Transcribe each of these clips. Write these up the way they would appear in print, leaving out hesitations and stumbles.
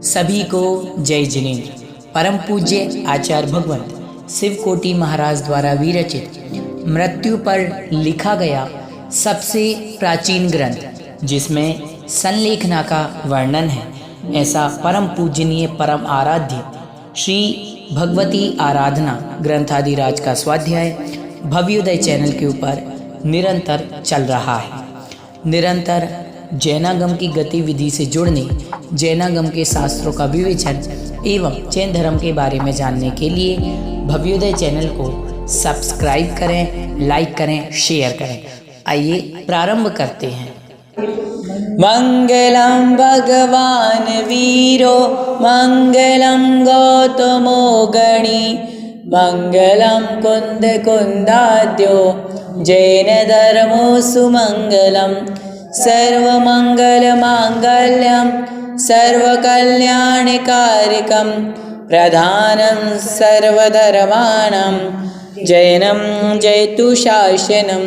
सभी को जय जिनेन्द्र। परम पूज्य आचार्य भगवंत शिवकोटि महाराज द्वारा विरचित मृत्यु पर लिखा गया सबसे प्राचीन ग्रंथ, जिसमें संलेखना का वर्णन है, ऐसा परम पूजनीय परम आराध्य श्री भगवती आराधना ग्रंथादिराज का स्वाध्याय भव्योदय चैनल के ऊपर निरंतर चल रहा है। निरंतर जैनागम की गतिविधि से जुड़ने, जैनागम के शास्त्रों का विवेचन एवं जैन धर्म के बारे में जानने के लिए भव्योदय चैनल को सब्सक्राइब करें, लाइक करें, शेयर करें। आइए प्रारंभ करते हैं। मंगलम भगवान वीरो मंगलम गौतमो गणी मंगलम कुंद कुंदाद्यो जैन धर्मो सुमंगलम सर्वमंगल मांगल्यम सर्वकल्याणकारिकं प्रधानं सर्वधर्माणां जैनं जयतु शासनं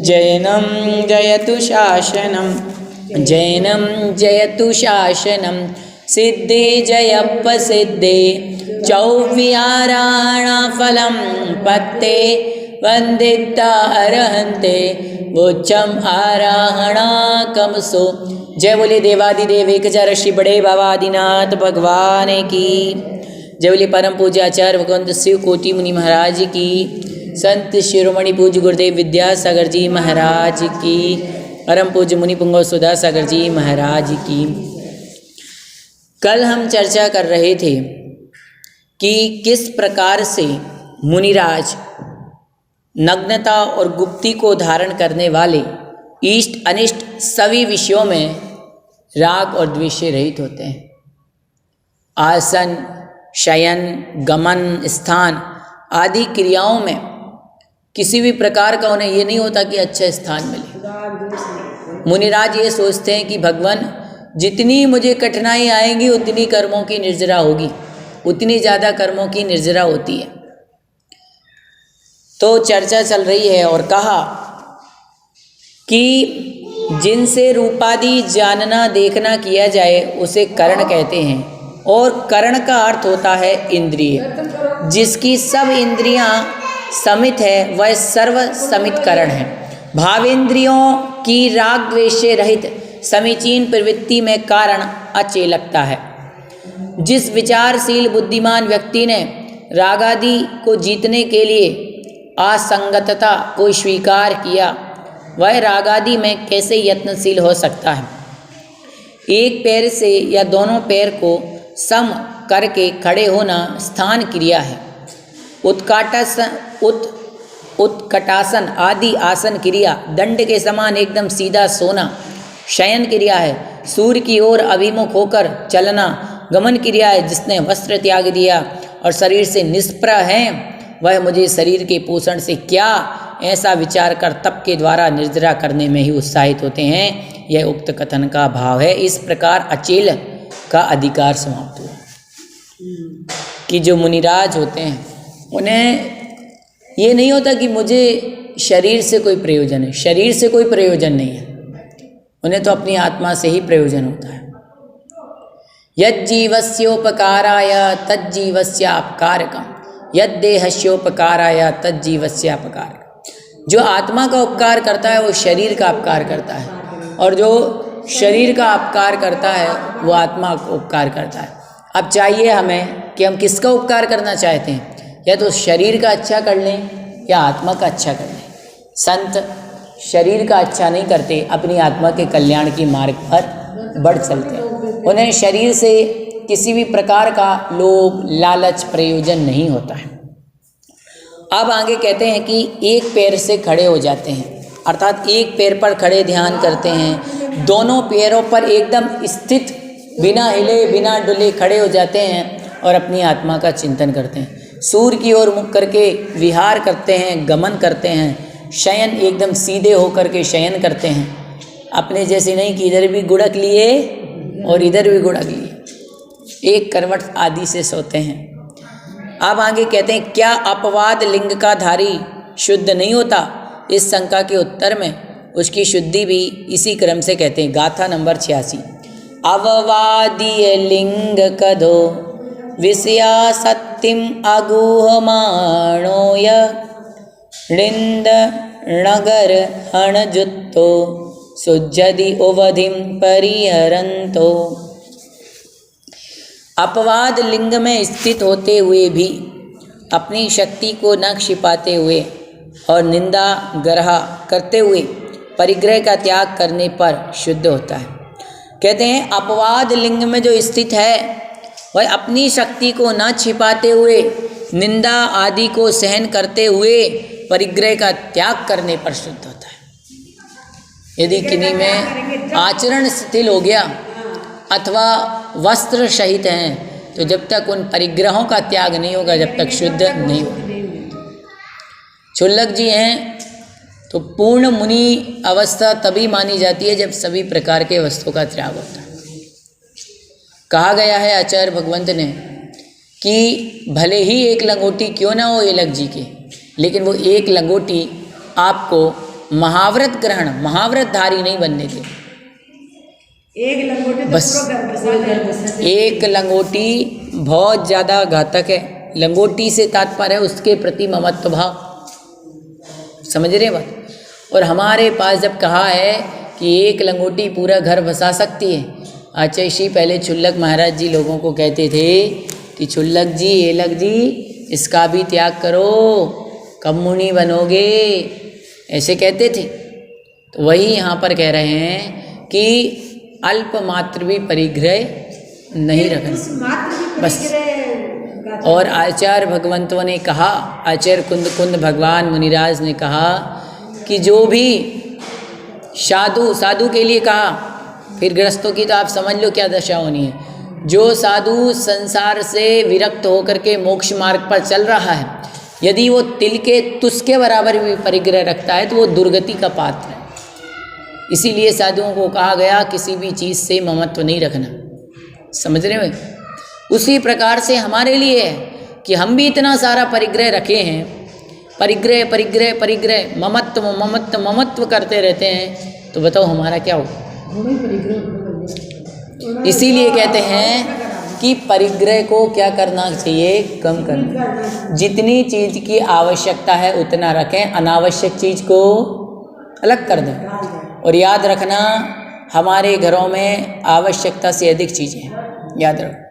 जैनं जयतु शासनं जैनं जयतु शासनं सिद्धे जयप्रसिद्धे चौविहाराणाफलं पत्ते वंदिता अरहन्ते वोच्चम आराहणा कमसो। जय बोले देवादिदेव एक हजार श्री बड़े बाबा आदिनाथ भगवान की। जय बोले परम पूज्य आचार्य भगवंत शिव कोटि मुनि महाराज की। संत शिरोमणि पूज्य गुरुदेव विद्यासागर जी महाराज की। परम पूज्य मुनि पुंगव सुधा सागर जी महाराज की। कल हम चर्चा कर रहे थे कि किस प्रकार से मुनिराज नग्नता और गुप्ती को धारण करने वाले इष्ट अनिष्ट सभी विषयों में राग और द्वेष से रहित होते हैं। आसन, शयन, गमन, स्थान आदि क्रियाओं में किसी भी प्रकार का उन्हें ये नहीं होता कि अच्छा स्थान मिले। मुनिराज ये सोचते हैं कि भगवान जितनी मुझे कठिनाई आएगी उतनी कर्मों की निर्जरा होगी, उतनी ज़्यादा कर्मों की निर्जरा होती है। तो चर्चा चल रही है और कहा कि जिनसे रूपादि जानना देखना किया जाए उसे करण कहते हैं, और करण का अर्थ होता है इंद्रिय। जिसकी सब इंद्रियां समित है वह सर्व समित करण है। भावेंद्रियों की राग द्वेष से रहित समीचीन प्रवृत्ति में कारण अचेलकता है। जिस विचारशील बुद्धिमान व्यक्ति ने रागादि को जीतने के लिए असंगतता को स्वीकार किया, वह रागादि में कैसे यत्नशील हो सकता है। एक पैर से या दोनों पैर को सम करके खड़े होना स्थान क्रिया है। उत्कटासन आदि आसन क्रिया, दंड के समान एकदम सीधा सोना शयन क्रिया है। सूर्य की ओर अभिमुख होकर चलना गमन क्रिया है। जिसने वस्त्र त्याग दिया और शरीर से निष्प्रह है, वह मुझे शरीर के पोषण से क्या ऐसा विचार कर तप के द्वारा निर्जरा करने में ही उत्साहित होते हैं। यह उक्त कथन का भाव है। इस प्रकार अचेल का अधिकार समाप्त हुआ कि जो मुनिराज होते हैं उन्हें ये नहीं होता कि मुझे शरीर से कोई प्रयोजन है। शरीर से कोई प्रयोजन नहीं है, उन्हें तो अपनी आत्मा से ही प्रयोजन होता है। यज्जीवस्योपकाराय तज्जीवस्यापकारकम् यद्देहस्योपकाराय तज्जीवस्यापकारकम्। जो आत्मा का उपकार करता है वो शरीर का उपकार करता है, और जो शरीर का उपकार करता है वो आत्मा का उपकार करता है। अब चाहिए हमें कि हम किसका उपकार करना चाहते हैं, या तो शरीर का अच्छा कर लें या आत्मा का अच्छा कर लें। संत शरीर का अच्छा नहीं करते, अपनी आत्मा के कल्याण की मार्ग पर बढ़ चलते हैं। उन्हें शरीर से किसी भी प्रकार का लोभ लालच प्रयोजन नहीं होता है। अब आगे कहते हैं कि एक पैर से खड़े हो जाते हैं, अर्थात एक पैर पर खड़े ध्यान करते हैं। दोनों पैरों पर एकदम स्थित बिना हिले बिना डुले खड़े हो जाते हैं और अपनी आत्मा का चिंतन करते हैं। सूर्य की ओर मुख करके विहार करते हैं, गमन करते हैं। शयन एकदम सीधे होकर के शयन करते हैं, अपने जैसे नहीं कि इधर भी गुड़क लिए और इधर भी गुड़क लिए, एक करवट आदि से सोते हैं। अब आगे कहते हैं क्या अपवाद लिंग का धारी शुद्ध नहीं होता। इस शंका के उत्तर में उसकी शुद्धि भी इसी क्रम से कहते हैं। गाथा नंबर 86। अववादीय लिंग कदो विषया सत्यम अगुहमाणोय ऋंद नगर हणजुत्तो सुजदि उवधिम परिहरंतो। अपवाद लिंग में स्थित होते हुए भी अपनी शक्ति को न छिपाते हुए और निंदा ग्रह करते हुए परिग्रह का त्याग करने पर शुद्ध होता है। कहते हैं अपवाद लिंग में जो स्थित है वह अपनी शक्ति को न छिपाते हुए निंदा आदि को सहन करते हुए परिग्रह का त्याग करने पर शुद्ध होता है। यदि किन्हीं में आचरण शिथिल हो गया अथवा वस्त्र सहित हैं तो जब तक उन परिग्रहों का त्याग नहीं होगा जब तक शुद्ध नहीं होगा। क्षुल्लक जी हैं तो पूर्ण मुनि अवस्था तभी मानी जाती है जब सभी प्रकार के वस्तुओं का त्याग होता है। कहा गया है आचार्य भगवंत ने कि भले ही एक लंगोटी क्यों ना हो एलक जी के, लेकिन वो एक लंगोटी आपको महाव्रत ग्रहण महाव्रतधारी नहीं बनने दे। एक लंगोटी तो बस एक लंगोटी बहुत ज़्यादा घातक है। लंगोटी से तात्पर्य है उसके प्रति ममत्व भाव, समझ रहे बात। और हमारे पास जब कहा है कि एक लंगोटी पूरा घर बसा सकती है, आचार्य श्री पहले क्षुल्लक महाराज जी लोगों को कहते थे कि क्षुल्लक जी एलक जी इसका भी त्याग करो कब मुनि बनोगे, ऐसे कहते थे। तो वही यहाँ पर कह रहे हैं कि अल्प मात्र भी परिग्रह नहीं रखना बस। और आचार्य भगवंतों ने कहा, आचार्य कुंद भगवान मुनिराज ने कहा कि जो भी साधु के लिए कहा, फिर गृहस्थों की तो आप समझ लो क्या दशा होनी है। जो साधु संसार से विरक्त होकर के मोक्ष मार्ग पर चल रहा है, यदि वो तिल के तुस के बराबर भी परिग्रह रखता है तो वो दुर्गति का पात्र है। इसीलिए साधुओं को कहा गया किसी भी चीज़ से ममत्व नहीं रखना, समझ रहे हो। उसी प्रकार से हमारे लिए है कि हम भी इतना सारा परिग्रह रखे हैं, परिग्रह परिग्रह परिग्रह ममत्व करते रहते हैं, तो बताओ हमारा क्या होगा। इसीलिए कहते हैं कि परिग्रह को क्या करना चाहिए, कम करना। जितनी चीज़ की आवश्यकता है उतना रखें, अनावश्यक चीज़ को अलग कर दें। और याद रखना हमारे घरों में आवश्यकता से अधिक चीज़ें हैं, याद रखो।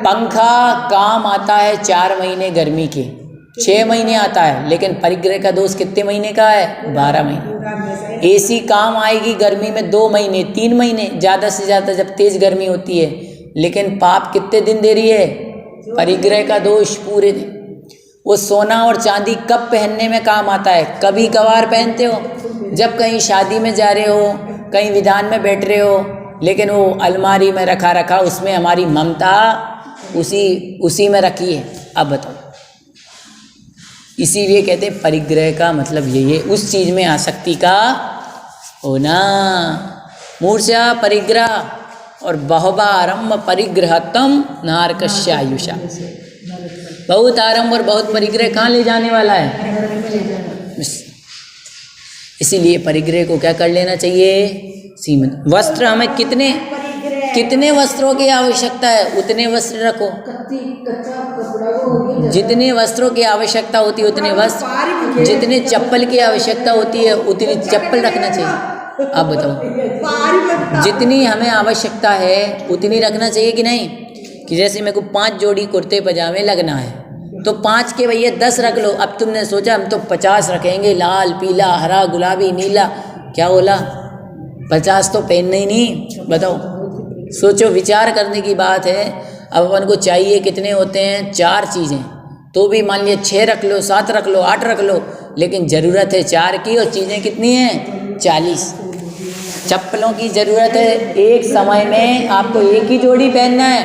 पंखा काम आता है 4 महीने गर्मी के, 6 महीने आता है, लेकिन परिग्रह का दोष कितने महीने का है, 12 महीने। एसी काम आएगी गर्मी में 2 महीने 3 महीने ज़्यादा से ज़्यादा जब तेज़ गर्मी होती है, लेकिन पाप कितने दिन दे रही है, परिग्रह का दोष पूरे दिन। वो सोना और चांदी कब पहनने में काम आता है, कभी कभार पहनते हो, जब कहीं शादी में जा रहे हो, कहीं विधान में बैठ रहे हो, लेकिन वो अलमारी में रखा उसमें हमारी ममता उसी में रखी है। अब बताओ, इसीलिए कहते हैं परिग्रह का मतलब यही है, उस चीज़ में आसक्ति का होना। मूर्छा परिग्रह और बहुबा आरंभ परिग्रहतम नारकस्य आयुषा। बहुत आरंभ और बहुत परिग्रह कहाँ ले जाने वाला है। इसीलिए परिग्रह को क्या कर लेना चाहिए, सीमित। वस्त्र हमें कितने वस्त्रों की आवश्यकता है उतने वस्त्र रखो। जितने वस्त्रों की आवश्यकता होती है उतने वस्त्र, जितने चप्पल की आवश्यकता होती है उतनी चप्पल रखना चाहिए। अब बताओ, जितनी हमें आवश्यकता है उतनी रखना चाहिए कि नहीं। कि जैसे मेरे को 5 जोड़ी कुर्ते पजामे लगना है तो 5 के भैया 10 रख लो। अब तुमने सोचा हम तो 50 रखेंगे, लाल पीला हरा गुलाबी नीला, क्या बोला, 50 तो पहनना ही नहीं। बताओ, सोचो, विचार करने की बात है। अब अपन को चाहिए कितने होते हैं, 4 चीज़ें, तो भी मान लिया 6 रख लो, 7 रख लो, 8 रख लो, लेकिन ज़रूरत है 4 की और चीज़ें कितनी हैं, 40। चप्पलों की ज़रूरत है, एक समय में आपको एक ही जोड़ी पहनना है,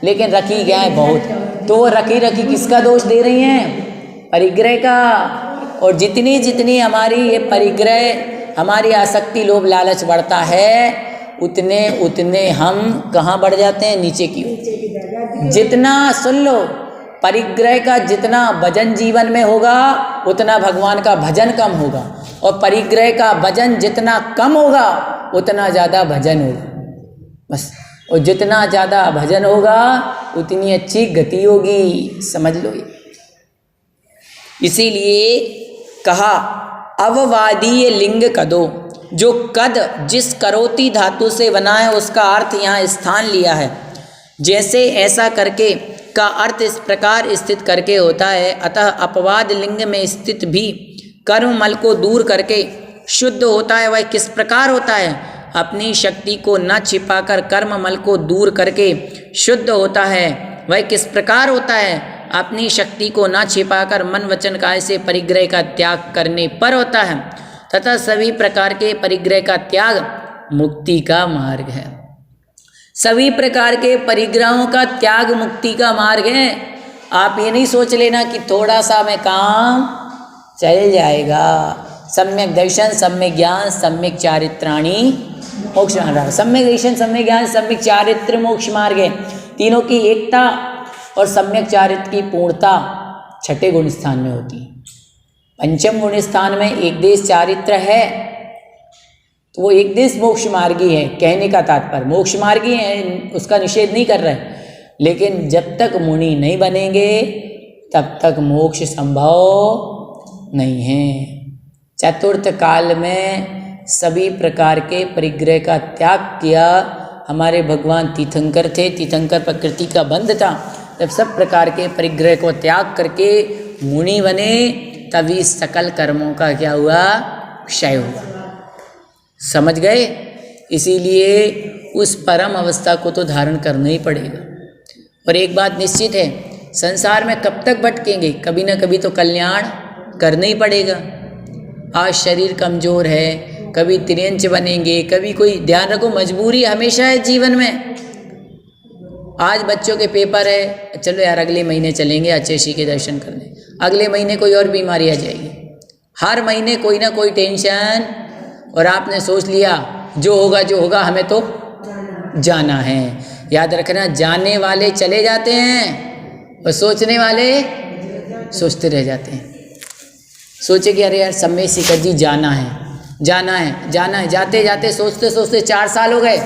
लेकिन रखी गया है बहुत, तो वो रखी किसका दोष दे रही हैं, परिग्रह का। और जितनी हमारी ये परिग्रह, हमारी आसक्ति लोभ लालच बढ़ता है, उतने हम कहाँ बढ़ जाते हैं, नीचे की ओर। जितना, सुन लो, परिग्रह का जितना भजन जीवन में होगा उतना भगवान का भजन कम होगा, और परिग्रह का भजन जितना कम होगा उतना ज़्यादा भजन होगा। बस और जितना ज़्यादा भजन होगा उतनी अच्छी गति होगी, समझ लो ये। इसीलिए कहा अववादीय लिंग कदो, जो कद जिस करोति धातु से बना है उसका अर्थ यहाँ स्थान लिया है। जैसे ऐसा करके का अर्थ इस प्रकार स्थित करके होता है। अतः अपवाद लिंग में स्थित भी कर्म मल को दूर करके शुद्ध होता है। वह किस प्रकार होता है? अपनी शक्ति को न छिपाकर कर्म मल को दूर करके शुद्ध होता है। वह किस प्रकार होता है? अपनी शक्ति को न छिपाकर मन वचन काय से परिग्रह का त्याग करने पर होता है। तथा सभी प्रकार के परिग्रह का त्याग मुक्ति का मार्ग है। सभी प्रकार के परिग्रहों का त्याग मुक्ति का मार्ग है। आप ये नहीं सोच लेना कि थोड़ा सा में काम चल जाएगा। सम्यक दर्शन, सम्यक ज्ञान, सम्यक चारित्राणी मोक्ष मार्ग। सम्यक दर्शन, सम्यक ज्ञान, सम्यक चारित्र मोक्ष मार्ग है। तीनों की एकता और सम्यक चारित्र की पूर्णता छठे गुण स्थान में होती है। पंचम गुण स्थान में एक देश चारित्र है तो वो एक देश मोक्ष मार्गी है। कहने का तात्पर्य मोक्ष मार्गी है, उसका निषेध नहीं कर रहे, लेकिन जब तक मुनि नहीं बनेंगे तब तक मोक्ष संभव नहीं है। चतुर्थ काल में सभी प्रकार के परिग्रह का त्याग किया। हमारे भगवान तीर्थंकर थे, तीर्थंकर प्रकृति का बंध था। जब सब प्रकार के परिग्रह को त्याग करके मुनि बने तभी सकल कर्मों का क्या हुआ? क्षय हुआ। समझ गए? इसीलिए उस परम अवस्था को तो धारण करना ही पड़ेगा। और एक बात निश्चित है, संसार में कब तक भटकेंगे? कभी ना कभी तो कल्याण करना ही पड़ेगा। आज शरीर कमज़ोर है, कभी तिर्यंच बनेंगे, कभी कोई, ध्यान रखो मजबूरी हमेशा है जीवन में। आज बच्चों के पेपर है, चलो यार अगले महीने चलेंगे अचेशी के दर्शन करने। अगले महीने कोई और बीमारी आ जाएगी। हर महीने कोई ना कोई टेंशन। और आपने सोच लिया जो होगा हमें तो जाना है। याद रखना, जाने वाले चले जाते हैं और सोचने वाले सोचते रह जाते हैं। सोचे कि अरे यार समय शिखर जी जाना है, जाते जाते सोचते सोचते 4 साल हो गए।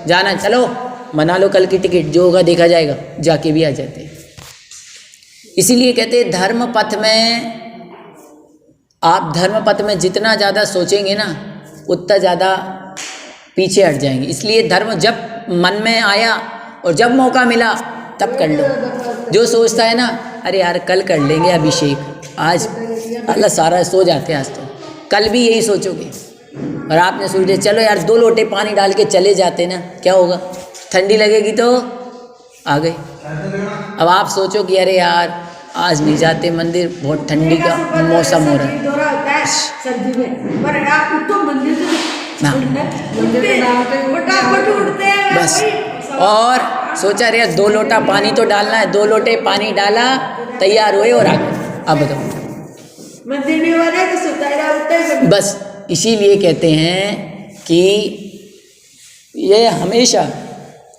जाना है, चलो बना लो कल की टिकट, जो होगा देखा जाएगा, जाके भी आ जाते हैं। इसीलिए कहते हैं धर्म पथ में, आप धर्म पथ में जितना ज़्यादा सोचेंगे ना उतना ज़्यादा पीछे हट जाएंगे। इसलिए धर्म जब मन में आया और जब मौका मिला तब कर लो। जो सोचता है ना अरे यार कल कर लेंगे अभिषेक, आज अल्लाह सारा सो जाते हैं, आज तो कल भी यही सोचोगे। और आपने सोच लिया चलो यार 2 लोटे पानी डाल के चले जाते ना, क्या होगा? ठंडी लगेगी तो आ गई। अब आप सोचो कि अरे यार आज नहीं जाते मंदिर, बहुत ठंडी का मौसम हो रहा है। सर्दी में पर आप तो मंदिर से उठते हैं बस। और सोचा अरे 2 लोटा पानी तो डालना है, 2 लोटे पानी डाला, तैयार हुए और आ गए। अब बताओ मंदिर नहीं वाले तो सुताया बस। इसीलिए कहते हैं कि ये हमेशा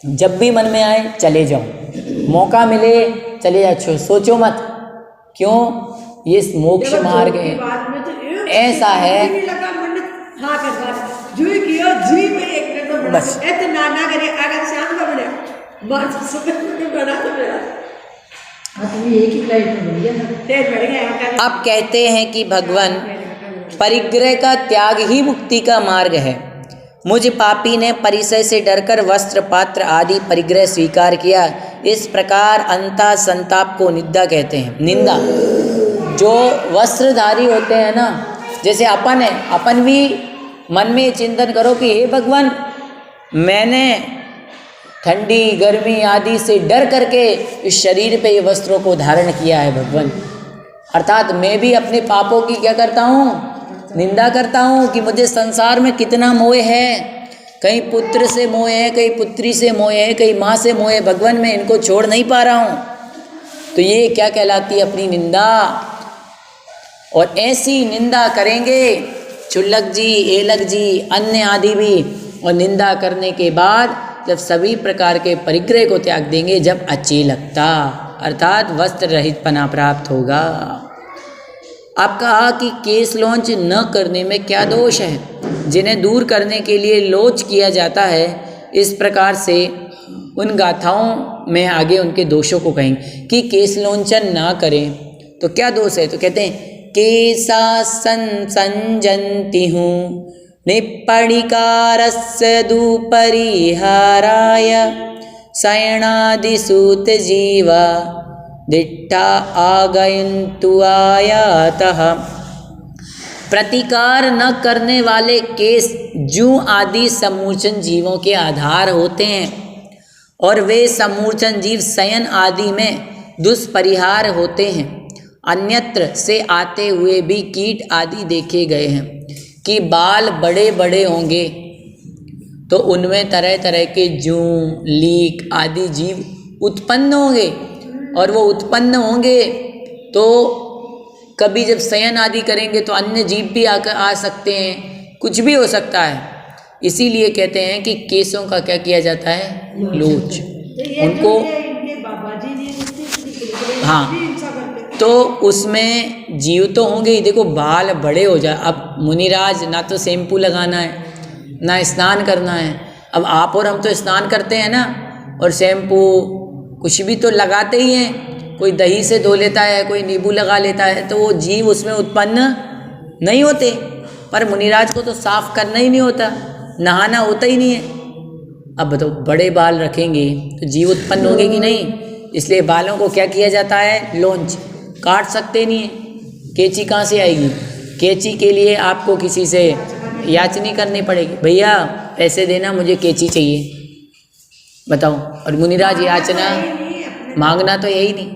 जब भी मन में आए चले जाओ, मौका मिले चले जाओ, सोचो मत। क्यों? ये मोक्ष मार्ग है, ऐसा है। बस अब कहते हैं कि भगवान परिग्रह का त्याग ही मुक्ति का मार्ग है। मुझ पापी ने परिसय से डरकर वस्त्र पात्र आदि परिग्रह स्वीकार किया। इस प्रकार अंता संताप को निंदा कहते हैं। निंदा, जो वस्त्रधारी होते हैं ना, जैसे अपन है, अपन भी मन में चिंतन करो कि हे भगवान, मैंने ठंडी गर्मी आदि से डर करके इस शरीर पे ये वस्त्रों को धारण किया है भगवान। अर्थात मैं भी अपने पापों की क्या करता हूँ? निंदा करता हूँ कि मुझे संसार में कितना मोह है। कहीं पुत्र से मोह है, कहीं पुत्री से मोह है, कहीं माँ से मोह है। भगवान मैं इनको छोड़ नहीं पा रहा हूँ। तो ये क्या कहलाती है? अपनी निंदा। और ऐसी निंदा करेंगे चुल्लक जी, एलक जी, अन्य आदि भी। और निंदा करने के बाद जब सभी प्रकार के परिग्रह को त्याग देंगे, जब अचेलकता अर्थात वस्त्र रहित पना प्राप्त होगा। आप कहा कि केस लॉन्च न करने में क्या दोष है? जिन्हें दूर करने के लिए लोच किया जाता है, इस प्रकार से उन गाथाओं में आगे उनके दोषों को कहेंगे कि केसलोंचन ना करें तो क्या दोष है। तो कहते हैं केसा संजंति हूँ निप्पणिकारस्य दुपरिहाराय शयनादिसूत जीवा दिट्ठा आगयन्तु आयातः। प्रतिकार न करने वाले केस जूं आदि समूर्छन जीवों के आधार होते हैं और वे समूर्छन जीव शयन आदि में दुष्परिहार होते हैं। अन्यत्र से आते हुए भी कीट आदि देखे गए हैं कि बाल बड़े बड़े होंगे तो उनमें तरह तरह के जूं लीक आदि जीव उत्पन्न होंगे और वो उत्पन्न होंगे तो कभी जब शयन आदि करेंगे तो अन्य जीव भी आकर आ सकते हैं, कुछ भी हो सकता है। इसीलिए कहते हैं कि केसों का क्या किया जाता है, लोच उनको। हाँ, तो उसमें जीव तो होंगे ही। देखो बाल बड़े हो जाए, अब मुनिराज ना तो शैम्पू लगाना है ना स्नान करना है। अब आप और हम तो स्नान करते हैं ना, और शैम्पू कुछ भी तो लगाते ही हैं। कोई दही से धो लेता है, कोई नींबू लगा लेता है, तो वो जीव उसमें उत्पन्न नहीं होते। पर मुनिराज को तो साफ करना ही नहीं होता, नहाना होता ही नहीं है। अब बताओ बड़े बाल रखेंगे तो जीव उत्पन्न होंगे कि नहीं। इसलिए बालों को क्या किया जाता है, लोंच। काट सकते नहीं है, कैंची कहाँ से आएगी। कैंची के लिए आपको किसी से याचनी करनी पड़ेगी, भैया पैसे देना मुझे कैंची चाहिए, बताओ। और मुनिराज याचना मांगना तो यही नहीं।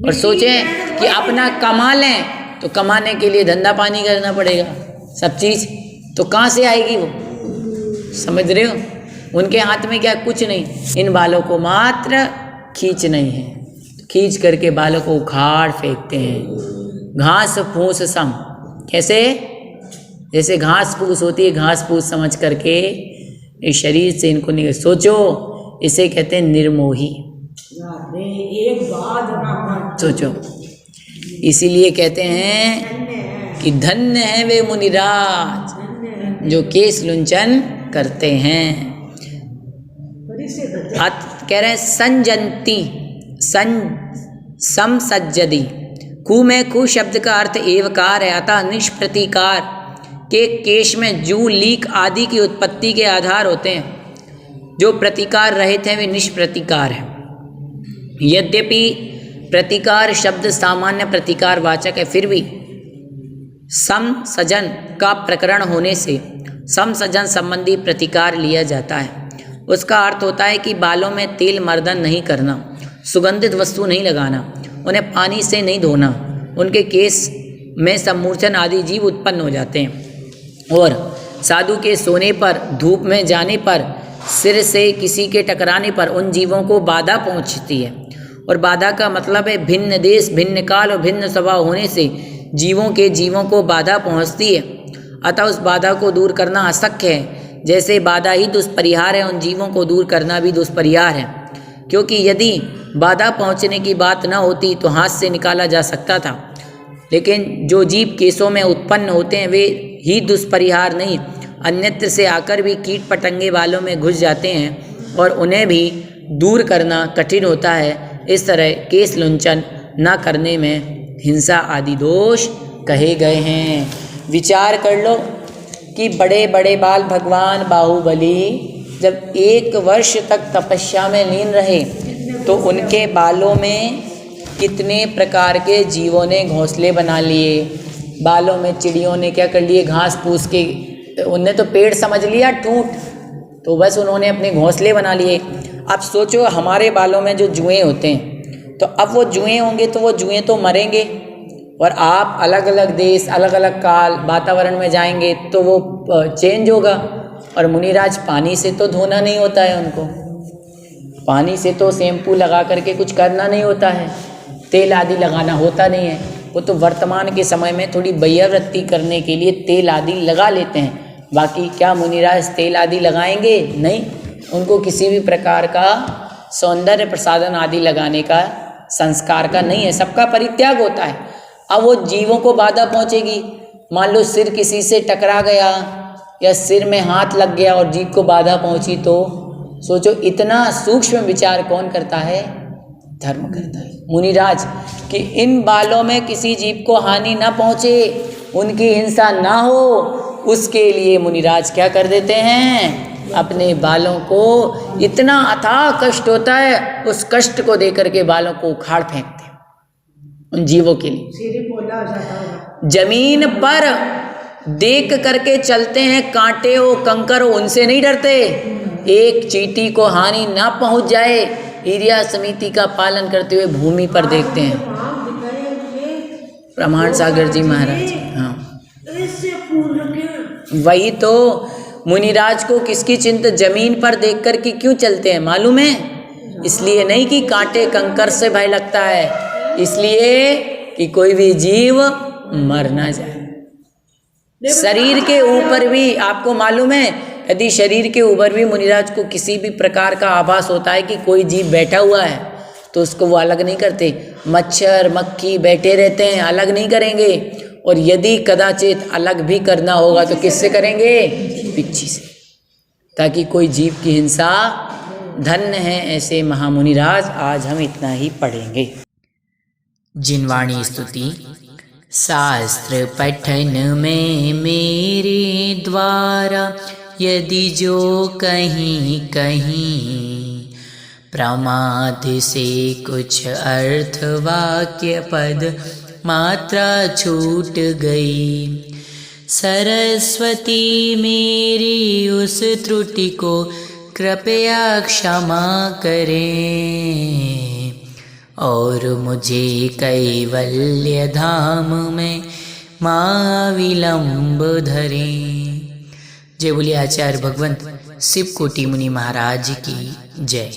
और सोचें कि अपना कमा लें तो कमाने के लिए धंधा पानी करना पड़ेगा, सब चीज़ तो कहाँ से आएगी वो, समझ रहे हो। उनके हाथ में क्या, कुछ नहीं, इन बालों को मात्र खींचना ही है। तो खींच करके बालों को उखाड़ फेंकते हैं। घास फूस सम, कैसे, जैसे घास फूस होती है, घास फूस समझ करके इस शरीर से इनको निकल। सोचो, इसे कहते हैं निर्मोही। सोचो, इसीलिए कहते हैं कि धन्य है वे मुनिराज जो केस लुंचन करते हैं। कह रहे हैं संजंती समसज्जदी। कु में कु शब्द का अर्थ एवकार है, अतः निष्प्रतिकार के केश में जूं लीक आदि की उत्पत्ति के आधार होते हैं। जो प्रतिकार रहित हैं वे निष्प्रतिकार हैं। यद्यपि प्रतिकार शब्द सामान्य प्रतिकार वाचक है, फिर भी समसजन का प्रकरण होने से समसजन संबंधी प्रतिकार लिया जाता है। उसका अर्थ होता है कि बालों में तेल मर्दन नहीं करना, सुगंधित वस्तु नहीं लगाना, उन्हें पानी से नहीं धोना। उनके केस में समूर्छन आदि जीव उत्पन्न हो जाते हैं। और साधु के सोने पर, धूप में जाने पर, सिर से किसी के टकराने पर उन जीवों को बाधा पहुंचती है। और बाधा का मतलब है भिन्न देश, भिन्न काल और भिन्न स्वभाव होने से जीवों को बाधा पहुंचती है। अतः उस बाधा को दूर करना अशक्य है। जैसे बाधा ही दुष्परिहार है, उन जीवों को दूर करना भी दुष्परिहार है। क्योंकि यदि बाधा पहुंचने की बात न होती तो हाथ से निकाला जा सकता था, लेकिन जो जीव केसों में उत्पन्न होते हैं वे ही दुष्परिहार नहीं, अन्यत्र से आकर भी कीट पतंगे बालों में घुस जाते हैं और उन्हें भी दूर करना कठिन होता है। इस तरह केस लुंचन न करने में हिंसा आदि दोष कहे गए हैं। विचार कर लो कि बड़े बड़े बाल भगवान बाहुबली जब 1 वर्ष तक तपस्या में लीन रहे तो उनके बालों में कितने प्रकार के जीवों ने घोंसले बना लिए। बालों में चिड़ियों ने क्या कर लिए, घास फूस के, उनने तो पेड़ समझ लिया ठूंठ, तो बस उन्होंने अपने घोंसले बना लिए। अब सोचो हमारे बालों में जो जुएं होते हैं, तो अब वो जुएं होंगे तो वो जुएं तो मरेंगे, और आप अलग अलग देश, अलग अलग काल, वातावरण में जाएंगे तो वो चेंज होगा। और मुनिराज पानी से तो धोना नहीं होता है, उनको पानी से तो शैम्पू लगा करके कुछ करना नहीं होता है, तेल आदि लगाना होता नहीं है। वो तो वर्तमान के समय में थोड़ी वैयावृत्ति करने के लिए तेल आदि लगा लेते हैं। बाकी क्या मुनिराज तेल आदि लगाएंगे? नहीं, उनको किसी भी प्रकार का सौंदर्य प्रसाधन आदि लगाने का संस्कार का नहीं है, सबका परित्याग होता है। अब वो जीवों को बाधा पहुंचेगी। मान लो सिर किसी से टकरा गया या सिर में हाथ लग गया और जीव को बाधा पहुंची तो सोचो इतना सूक्ष्म विचार कौन करता है? धर्म करता है। मुनिराज कि इन बालों में किसी जीव को हानि ना पहुँचे, उनकी हिंसा ना हो, उसके लिए मुनिराज क्या कर देते हैं? अपने बालों को, इतना अथाह कष्ट होता है, उस कष्ट को देकर के बालों को उखाड़ फेंकते हैं उन जीवों के लिए। सिर पोला हो जाता होगा। जमीन पर देख करके चलते हैं, कांटे हो कंकर हो उनसे नहीं डरते। एक चींटी को हानि ना पहुंच जाए, एरिया समिति का पालन करते हुए भूमि पर देखते हैं। प्रमाण सागर जी महाराज, हाँ ऐसे फूल रखे। वही तो मुनिराज को किसकी चिंता? जमीन पर देख कर के क्यों चलते हैं मालूम है? इसलिए नहीं कि कांटे कंकर से भय लगता है, इसलिए कि कोई भी जीव मर ना जाए। शरीर के ऊपर भी आपको मालूम है, यदि शरीर के ऊपर भी मुनिराज को किसी भी प्रकार का आभास होता है कि कोई जीव बैठा हुआ है, तो उसको वो अलग नहीं करते। मच्छर मक्खी बैठे रहते हैं, अलग नहीं करेंगे। और यदि कदाचित अलग भी करना होगा तो किससे करेंगे? बिच्छी से, ताकि कोई जीव की हिंसा। धन्य है ऐसे महामुनिराज। आज हम इतना ही पढ़ेंगे। जिनवाणी स्तुति। शास्त्र पठन में मेरे द्वारा यदि जो कहीं कहीं प्रमाद से कुछ अर्थ वाक्य पद मात्रा छूट गई, सरस्वती मेरी उस त्रुटि को कृपया क्षमा करें और मुझे कैवल्य धाम में महाविलंब धरें। जय बोलिए आचार्य भगवंत शिव कोटि मुनि महाराज की जय।